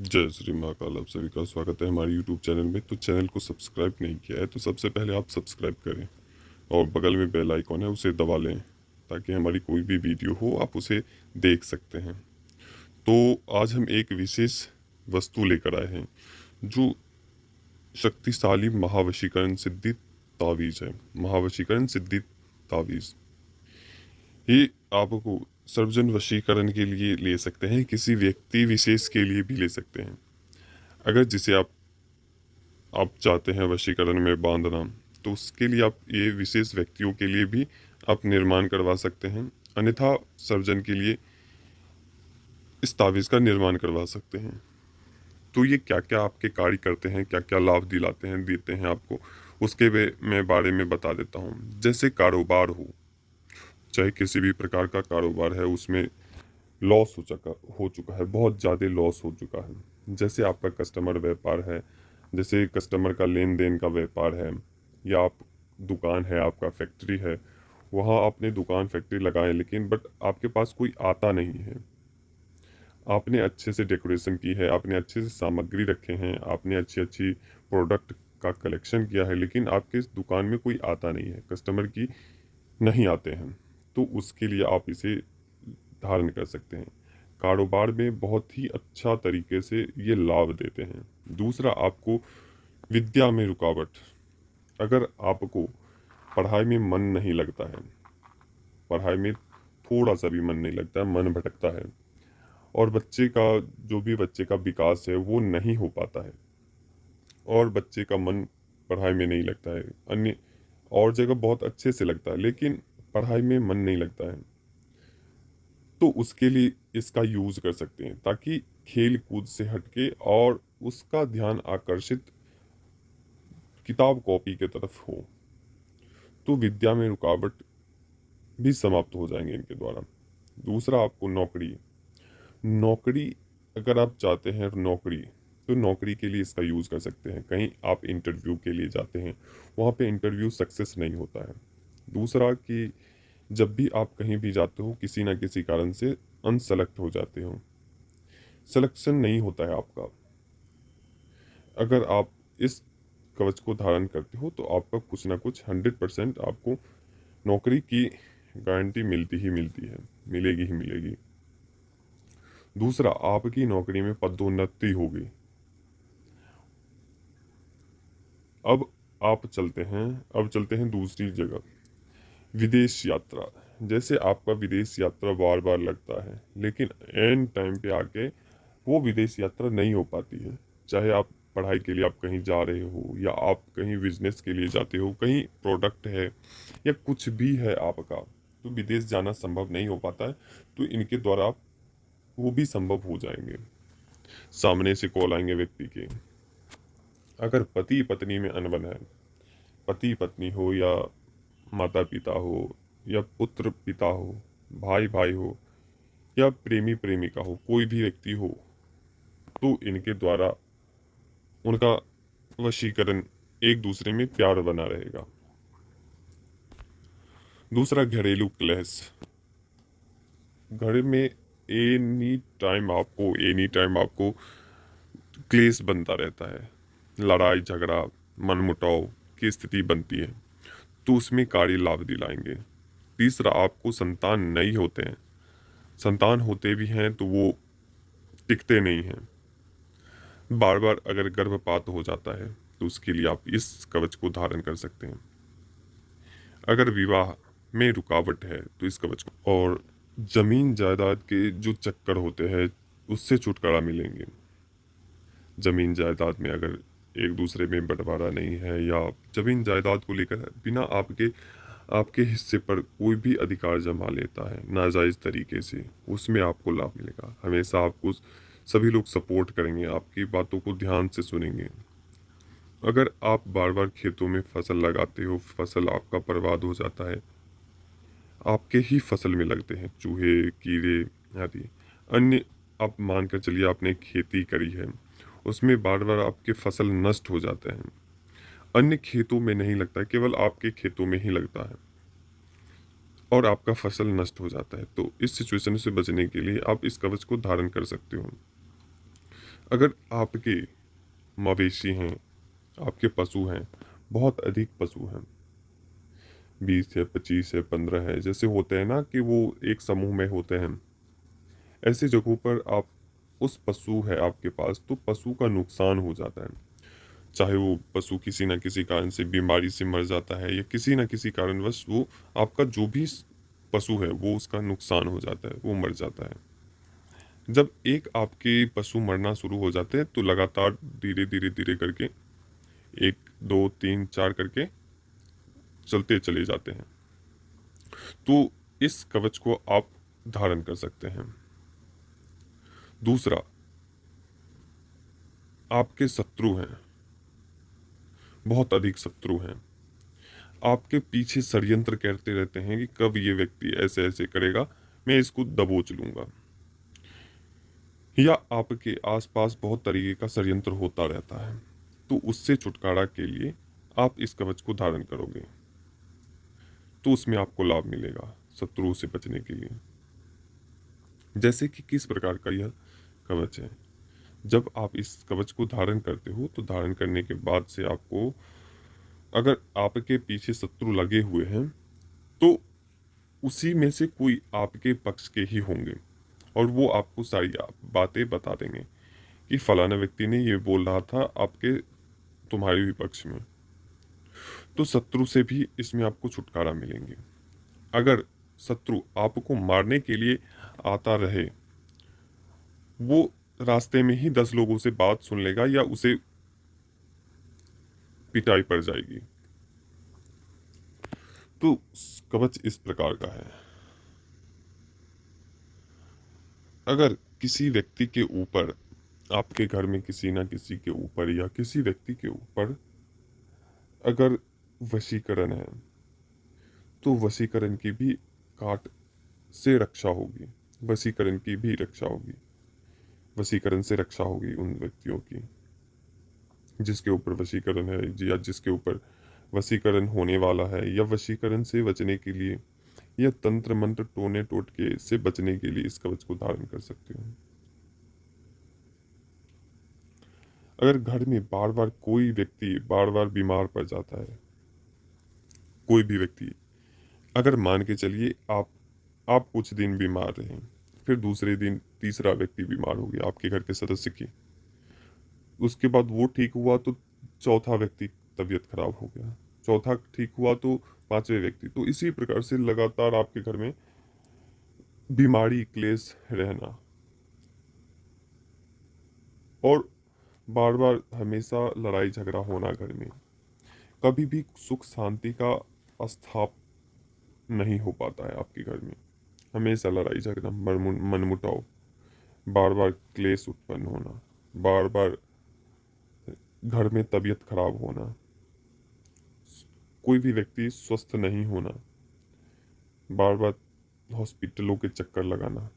जय श्री महाकाल। आप सभी का स्वागत है हमारे यूट्यूब चैनल में। तो चैनल को सब्सक्राइब नहीं किया है तो सबसे पहले आप सब्सक्राइब करें और बगल में बेल आइकॉन है उसे दबा लें ताकि हमारी कोई भी वीडियो हो आप उसे देख सकते हैं। तो आज हम एक विशेष वस्तु लेकर आए हैं जो शक्तिशाली महावशीकरण सिद्धि तावीज़ है। महावशीकरण सिद्धि तावीज़ ये आपको सर्वजन वशीकरण के लिए ले सकते हैं, किसी व्यक्ति विशेष के लिए भी ले सकते हैं। अगर जिसे आप चाहते हैं वशीकरण में बांधना, तो उसके लिए आप ये विशेष व्यक्तियों के लिए भी आप निर्माण करवा सकते हैं। अन्यथा सर्जन के लिए इस तावीज़ का निर्माण करवा सकते हैं। तो ये क्या क्या आपके कार्य करते हैं, क्या क्या लाभ दिलाते हैं, देते हैं आपको, उसके मैं बारे में बता देता हूँ। जैसे कारोबार चाहे किसी भी प्रकार का कारोबार है, उसमें लॉस हो चुका है, बहुत ज़्यादा लॉस हो चुका है। जैसे आपका कस्टमर व्यापार है, जैसे कस्टमर का लेन देन का व्यापार है, या आप दुकान है, आपका फैक्ट्री है, वहाँ आपने दुकान फैक्ट्री लगाए लेकिन बट आपके पास कोई आता नहीं है। आपने अच्छे से डेकोरेशन की है, आपने अच्छे से सामग्री रखे हैं, आपने अच्छी अच्छी प्रोडक्ट का कलेक्शन किया है, लेकिन आपके इस दुकान में कोई आता नहीं है, कस्टमर की नहीं आते हैं। तो उसके लिए आप इसे धारण कर सकते हैं। कारोबार में बहुत ही अच्छा तरीके से ये लाभ देते हैं। दूसरा, आपको विद्या में रुकावट। अगर आपको पढ़ाई में मन नहीं लगता है, पढ़ाई में थोड़ा सा भी मन नहीं लगता है, मन भटकता है, और बच्चे का जो भी बच्चे का विकास है वो नहीं हो पाता है, और बच्चे का मन पढ़ाई में नहीं लगता है, अन्य और जगह बहुत अच्छे से लगता है लेकिन पढ़ाई में मन नहीं लगता है, तो उसके लिए इसका यूज कर सकते हैं ताकि खेल कूद से हटके और उसका ध्यान आकर्षित किताब कॉपी की तरफ हो। तो विद्या में रुकावट भी समाप्त हो जाएंगे इनके द्वारा। दूसरा, आपको नौकरी नौकरी अगर आप चाहते हैं नौकरी, तो नौकरी के लिए इसका यूज कर सकते हैं। कहीं आप इंटरव्यू के लिए जाते हैं, वहाँ पे इंटरव्यू सक्सेस नहीं होता है। दूसरा कि जब भी आप कहीं भी जाते हो, किसी ना किसी कारण से अनसेलेक्ट हो जाते हो, सिलेक्शन नहीं होता है आपका। अगर आप इस कवच को धारण करते हो तो आपका कुछ ना कुछ 100% आपको नौकरी की गारंटी मिलती ही मिलती है, मिलेगी ही मिलेगी। दूसरा, आपकी नौकरी में पदोन्नति होगी। अब अब चलते हैं दूसरी जगह, विदेश यात्रा। जैसे आपका विदेश यात्रा बार बार लगता है लेकिन एन टाइम पे आके वो विदेश यात्रा नहीं हो पाती है। चाहे आप पढ़ाई के लिए आप कहीं जा रहे हो, या आप कहीं बिजनेस के लिए जाते हो, कहीं प्रोडक्ट है या कुछ भी है आपका, तो विदेश जाना संभव नहीं हो पाता है। तो इनके द्वारा आप वो भी संभव हो जाएंगे। सामने से कॉल आएंगे व्यक्ति के। अगर पति पत्नी में अनबन है, पति पत्नी हो, या माता पिता हो, या पुत्र पिता हो, भाई भाई हो, या प्रेमी प्रेमिका हो, कोई भी व्यक्ति हो, तो इनके द्वारा उनका वशीकरण, एक दूसरे में प्यार बना रहेगा। दूसरा, घरेलू क्लेश। घर में एनी टाइम आपको क्लेश बनता रहता है, लड़ाई झगड़ा मनमुटाव की स्थिति बनती है, तो उसमें कार्य लाभ दिलाएंगे। तीसरा, आपको संतान नहीं होते हैं, संतान होते भी हैं तो वो टिकते नहीं हैं। बार बार अगर गर्भपात हो जाता है तो उसके लिए आप इस कवच को धारण कर सकते हैं। अगर विवाह में रुकावट है तो इस कवच को, और जमीन जायदाद के जो चक्कर होते हैं उससे छुटकारा मिलेंगे। जमीन जायदाद में अगर एक दूसरे में बंटवारा नहीं है, या जमीन जायदाद को लेकर बिना आपके आपके हिस्से पर कोई भी अधिकार जमा लेता है नाजायज तरीके से, उसमें आपको लाभ मिलेगा। हमेशा आपको सभी लोग सपोर्ट करेंगे, आपकी बातों को ध्यान से सुनेंगे। अगर आप बार बार खेतों में फसल लगाते हो, फसल आपका बर्बाद हो जाता है, आपके ही फसल में लगते हैं चूहे कीड़े आदि अन्य, आप मान कर चलिए आपने खेती करी है, उसमें बार बार आपके फसल नष्ट हो जाते हैं, अन्य खेतों में नहीं लगता है, केवल आपके खेतों में ही लगता है और आपका फसल नष्ट हो जाता है। तो इस सिचुएशन से बचने के लिए आप इस कवच को धारण कर सकते हो। अगर आपके मवेशी हैं, आपके पशु हैं, बहुत अधिक पशु हैं, 20 है, 25 है, 15 है, जैसे होते हैं ना कि वो एक समूह में होते हैं, ऐसी जगहों पर आप उस पशु है आपके पास तो पशु का नुकसान हो जाता है। चाहे वो पशु किसी न किसी कारण से बीमारी से मर जाता है या किसी न किसी कारणवश वो आपका जो भी पशु है वो उसका नुकसान हो जाता है, वो मर जाता है। जब एक आपके पशु मरना शुरू हो जाते हैं तो लगातार धीरे धीरे धीरे करके एक दो तीन चार करके चलते चले जाते हैं। तो इस कवच को आप धारण कर सकते हैं। दूसरा, आपके शत्रु हैं, बहुत अधिक शत्रु हैं, आपके पीछे षड्यंत्र करते रहते हैं कि कब ये व्यक्ति ऐसे ऐसे करेगा, मैं इसको दबोच लूंगा, या आपके आसपास बहुत तरीके का षड्यंत्र होता रहता है, तो उससे छुटकारा के लिए आप इस कवच को धारण करोगे तो उसमें आपको लाभ मिलेगा शत्रुओं से बचने के लिए। जैसे कि किस प्रकार का यह कवच है। जब आप इस कवच को धारण करते हो तो धारण करने के बाद से आपको, अगर आपके पीछे शत्रु लगे हुए हैं तो उसी में से कोई आपके पक्ष के ही होंगे और वो आपको सारी बातें बता देंगे कि फलाना व्यक्ति ने ये बोल रहा था आपके तुम्हारे भी पक्ष में। तो शत्रु से भी इसमें आपको छुटकारा मिलेंगे। अगर शत्रु आपको मारने के लिए आता रहे, वो रास्ते में ही 10 लोगों से बात सुन लेगा या उसे पिटाई पड़ जाएगी। तो कवच इस प्रकार का है। अगर किसी व्यक्ति के ऊपर, आपके घर में किसी ना किसी के ऊपर या किसी व्यक्ति के ऊपर अगर वशीकरण है तो वशीकरण की भी काट से रक्षा होगी, वशीकरण की भी रक्षा होगी, वशीकरण से रक्षा होगी उन व्यक्तियों की जिसके ऊपर वशीकरण है या जिसके ऊपर वशीकरण होने वाला है, या वशीकरण से बचने के लिए या तंत्र मंत्र टोने टोटके से बचने के लिए इस कवच को धारण कर सकते हो। अगर घर में बार बार कोई व्यक्ति बार बार बीमार पड़ जाता है, कोई भी व्यक्ति, अगर मान के चलिए आप कुछ दिन बीमार रहे, फिर दूसरे दिन तीसरा व्यक्ति बीमार हो गया आपके घर के सदस्य की, उसके बाद वो ठीक हुआ तो चौथा व्यक्ति तबीयत खराब हो गया, चौथा ठीक हुआ तो पांचवें व्यक्ति, तो इसी प्रकार से लगातार आपके घर में बीमारी क्लेश रहना और बार बार हमेशा लड़ाई झगड़ा होना घर में, कभी भी सुख शांति का स्थाप नहीं हो पाता है आपके घर में, हमेशा लड़ाई झगड़ा मनमुटाव, बार बार क्लेश उत्पन्न होना, बार बार घर में तबीयत खराब होना, कोई भी व्यक्ति स्वस्थ नहीं होना, बार बार हॉस्पिटलों के चक्कर लगाना,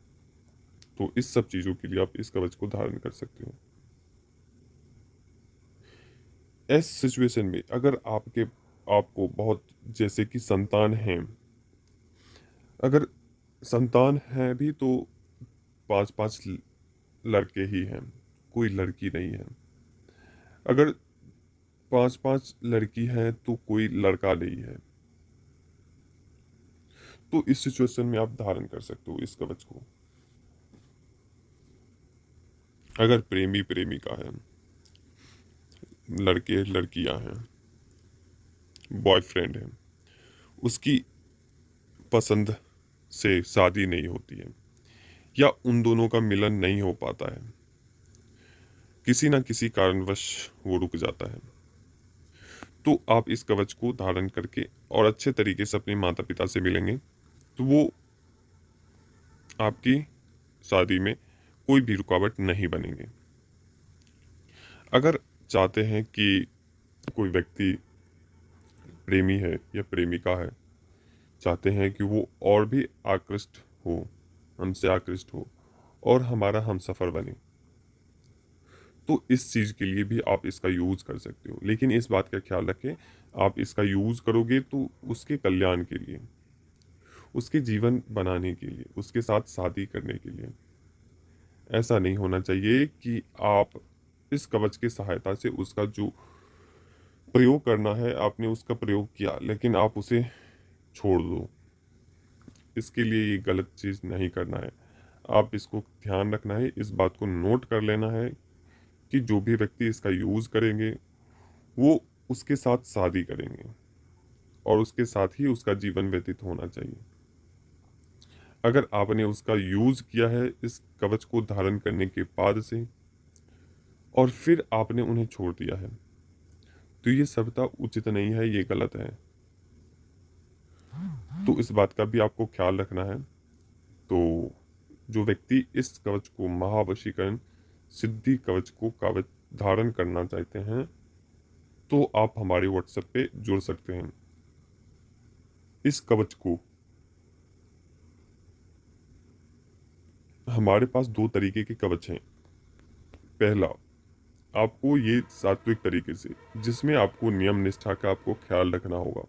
तो इस सब चीज़ों के लिए आप इस कवच को धारण कर सकते हो। इस सिचुएशन में अगर आपको बहुत, जैसे कि संतान है, अगर संतान है भी तो 5-5 लड़के ही हैं, कोई लड़की नहीं है। अगर 5-5 लड़की हैं तो कोई लड़का नहीं है, तो इस सिचुएशन में आप धारण कर सकते हो इस कवच को। अगर प्रेमी प्रेमिका है, लड़के लड़कियां हैं, बॉयफ्रेंड है, उसकी पसंद से शादी नहीं होती है या उन दोनों का मिलन नहीं हो पाता है, किसी ना किसी कारणवश वो रुक जाता है, तो आप इस कवच को धारण करके और अच्छे तरीके से अपने माता पिता से मिलेंगे तो वो आपकी शादी में कोई भी रुकावट नहीं बनेंगे। अगर चाहते हैं कि कोई व्यक्ति प्रेमी है या प्रेमिका है, चाहते हैं कि वो और भी आकृष्ट हो, हमसे आकृष्ट हो और हमारा हमसफर बने, तो इस चीज़ के लिए भी आप इसका यूज़ कर सकते हो। लेकिन इस बात का ख्याल रखें, आप इसका यूज़ करोगे तो उसके कल्याण के लिए, उसके जीवन बनाने के लिए, उसके साथ शादी करने के लिए, ऐसा नहीं होना चाहिए कि आप इस कवच की सहायता से उसका जो प्रयोग करना है आपने उसका प्रयोग किया, लेकिन आप उसे छोड़ दो। इसके लिए ये गलत चीज़ नहीं करना है। आप इसको ध्यान रखना है, इस बात को नोट कर लेना है कि जो भी व्यक्ति इसका यूज़ करेंगे वो उसके साथ शादी करेंगे और उसके साथ ही उसका जीवन व्यतीत होना चाहिए। अगर आपने उसका यूज़ किया है इस कवच को धारण करने के बाद से और फिर आपने उन्हें छोड़ दिया है, तो ये सभ्यता उचित नहीं है, ये गलत है। तो इस बात का भी आपको ख्याल रखना है। तो जो व्यक्ति इस कवच को महावशीकरण सिद्धि कवच को कवच धारण करना चाहते हैं, तो आप हमारे व्हाट्सएप पे जुड़ सकते हैं। इस कवच को हमारे पास दो तरीके के कवच हैं। पहला, आपको ये सात्विक तरीके से, जिसमें आपको नियम निष्ठा का आपको ख्याल रखना होगा।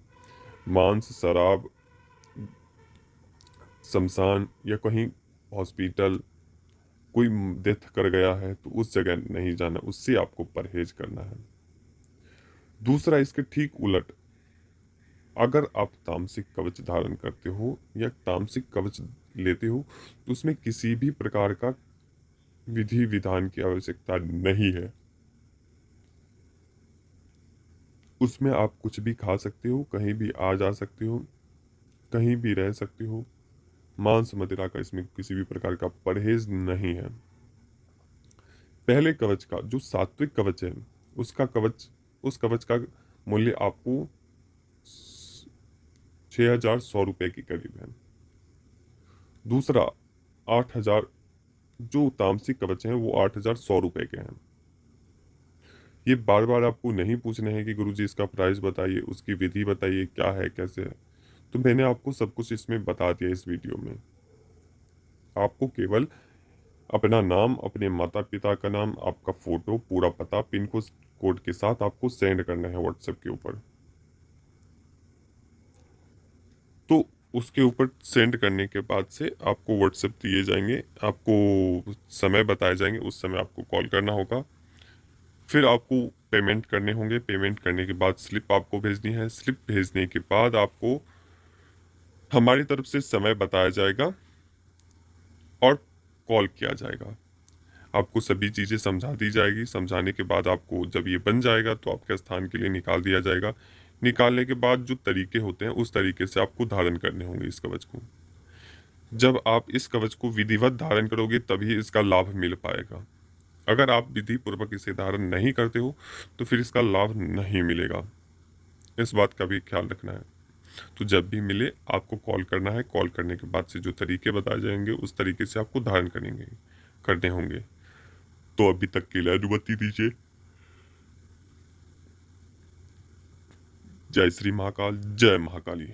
मांस, शराब, शमशान या कहीं हॉस्पिटल कोई डेथ कर गया है तो उस जगह नहीं जाना, उससे आपको परहेज करना है। दूसरा, इसके ठीक उलट, अगर आप तामसिक कवच धारण करते हो या तामसिक कवच लेते हो तो उसमें किसी भी प्रकार का विधि विधान की आवश्यकता नहीं है। उसमें आप कुछ भी खा सकते हो, कहीं भी आ जा सकते हो, कहीं भी रह सकते हो। मांस मदिरा का इसमें किसी भी प्रकार का परहेज नहीं है। पहले कवच का जो सात्विक कवच है, उसका कवच उस कवच का मूल्य आपको 6,100 रुपये के करीब है। दूसरा 8,000, जो तामसिक कवच हैं वो 8,100 रुपये के हैं। ये बार बार आपको नहीं पूछना है कि गुरुजी इसका प्राइस बताइए, उसकी विधि बताइए, क्या है कैसे है। तो मैंने आपको सब कुछ इसमें बता दिया इस वीडियो में। आपको केवल अपना नाम, अपने माता पिता का नाम, आपका फोटो, पूरा पता, पिन कोड के साथ आपको सेंड करना है व्हाट्सएप के ऊपर। तो उसके ऊपर सेंड करने के बाद से आपको व्हाट्सएप दिए जाएंगे, आपको समय बताए जाएंगे, उस समय आपको कॉल करना होगा। फिर आपको पेमेंट करने होंगे, पेमेंट करने के बाद स्लिप आपको भेजनी है। स्लिप भेजने के बाद आपको हमारी तरफ से समय बताया जाएगा और कॉल किया जाएगा। आपको सभी चीज़ें समझा दी जाएगी। समझाने के बाद आपको जब ये बन जाएगा तो आपके स्थान के लिए निकाल दिया जाएगा। निकालने के बाद जो तरीके होते हैं उस तरीके से आपको धारण करने होंगे इस कवच को। जब आप इस कवच को विधिवत धारण करोगे तभी इसका लाभ मिल पाएगा। अगर आप विधि पूर्वक इसे धारण नहीं करते हो तो फिर इसका लाभ नहीं मिलेगा। इस बात का भी ख्याल रखना है। तो जब भी मिले आपको कॉल करना है। कॉल करने के बाद से जो तरीके बताए जाएंगे उस तरीके से आपको धारण करने होंगे। तो अभी तक के लिए अनुमति दीजिए। जय श्री महाकाल, जय महाकाली।